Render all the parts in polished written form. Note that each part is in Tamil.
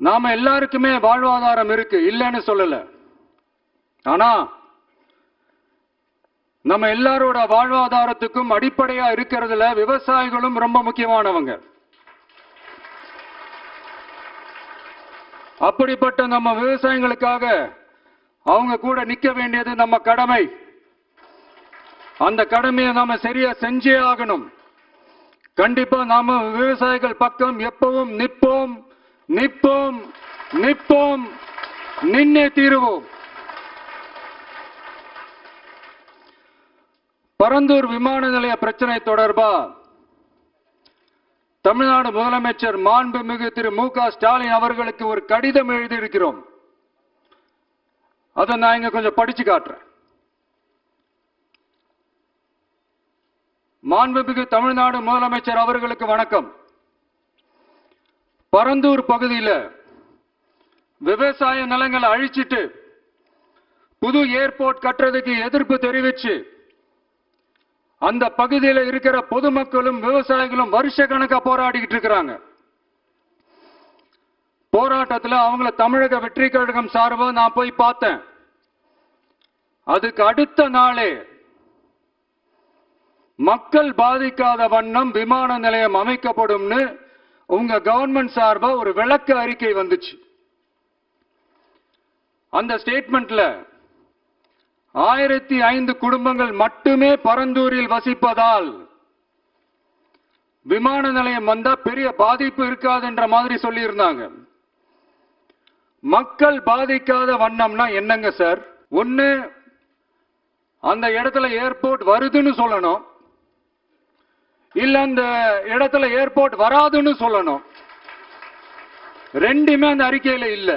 நாம எல்லாருக்குமே வாழ்வாதாரம் இருக்கு, இல்லைன்னு சொல்லல. ஆனா நம்ம எல்லாரோட வாழ்வாதாரத்துக்கும் அடிப்படையா இருக்கிறதுல விவசாயிகளும் ரொம்ப முக்கியமானவங்க. அப்படிப்பட்ட நம்ம விவசாயிகளுக்காக அவங்க கூட நிக்க வேண்டியது நம்ம கடமை. அந்த கடமையை நாம சரியா செஞ்சே ஆகணும். கண்டிப்பா நாம விவசாயிகள் பக்கம் எப்பவும் நிற்போம், நிற்போம், நிற்போம், நின்னே தீருவோம். பரந்தூர் விமான நிலைய பிரச்சனை தொடர்பா தமிழ்நாடு முதலமைச்சர் மாண்புமிகு திரு மு.க. ஸ்டாலின் அவர்களுக்கு ஒரு கடிதம் எழுதியிருக்கிறோம். அதை நான் இங்க கொஞ்சம் படிச்சு காட்டுறேன். மாண்புமிகு தமிழ்நாடு முதலமைச்சர் அவர்களுக்கு வணக்கம். பரந்தூர் பகுதியில் விவசாய நிலங்களை அழிச்சிட்டு புது ஏர்போர்ட் கட்டுறதுக்கு எதிர்ப்பு தெரிவிச்சு அந்த பகுதியில் இருக்கிற பொதுமக்களும் விவசாயிகளும் வருஷ கணக்கா போராடிக்கிட்டு இருக்கிறாங்க. போராட்டத்தில் அவங்கள தமிழக வெற்றி கழகம் சார்பா நான் போய் பார்த்தேன். அதுக்கு அடுத்த நாளே மக்கள் பாதிக்காத வண்ணம் விமான நிலையம் அமைக்கப்படும்னு உங்க கவர்மெண்ட் சார்பா ஒரு விளக்க அறிக்கை வந்துச்சு. அந்த ஸ்டேட்மெண்ட்ல 1005 குடும்பங்கள் மட்டுமே பரந்தூரில் வசிப்பதால் விமான நிலையம் வந்தா பெரிய பாதிப்பு இருக்காதுன்ற மாதிரி சொல்லி இருந்தாங்க. மக்கள் பாதிக்காத வண்ணம்னா என்னங்க சார்? ஒண்ணு, அந்த இடத்துல ஏர்போர்ட் வருதுன்னு சொல்லணும், இல்ல அந்த இடத்துல ஏர்போர்ட் வராதுன்னு சொல்லணும். ரெண்டுமே அந்த அறிக்கையில இல்ல.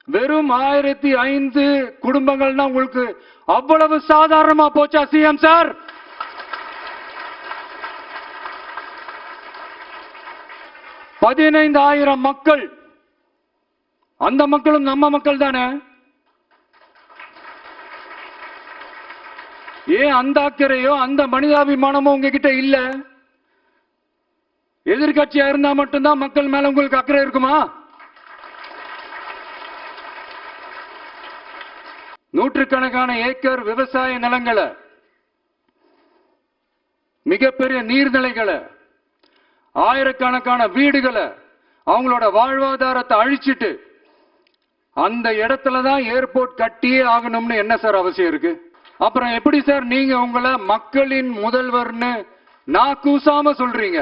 வெறும் 1005 குடும்பங்கள்னா உங்களுக்கு அவ்வளவு சாதாரணமா போச்சா சிஎம் சார்? $15,000 மக்கள், அந்த மக்களும் நம்ம மக்கள் தானே. ஏன் அந்த அக்கறையோ அந்த மனிதாபிமானமோ உங்ககிட்ட இல்ல? எதிர்கட்சியா இருந்தா மட்டும்தான் மக்கள் மேல உங்களுக்கு அக்கறை இருக்குமா? நூற்றுக்கணக்கான ஏக்கர் விவசாய நிலங்களை, மிகப்பெரிய நீர்நிலைகளை, ஆயிரக்கணக்கான வீடுகளை, அவங்களோட வாழ்வாதாரத்தை அழிச்சிட்டு அந்த இடத்துல தான் ஏர்போர்ட் கட்டியே ஆகணும்னு என்ன சார் அவசியம் இருக்கு? அப்புறம் எப்படி சார் நீங்க உங்களை மக்களின் முதல்வர்னு நான் கூசாம சொல்றீங்க?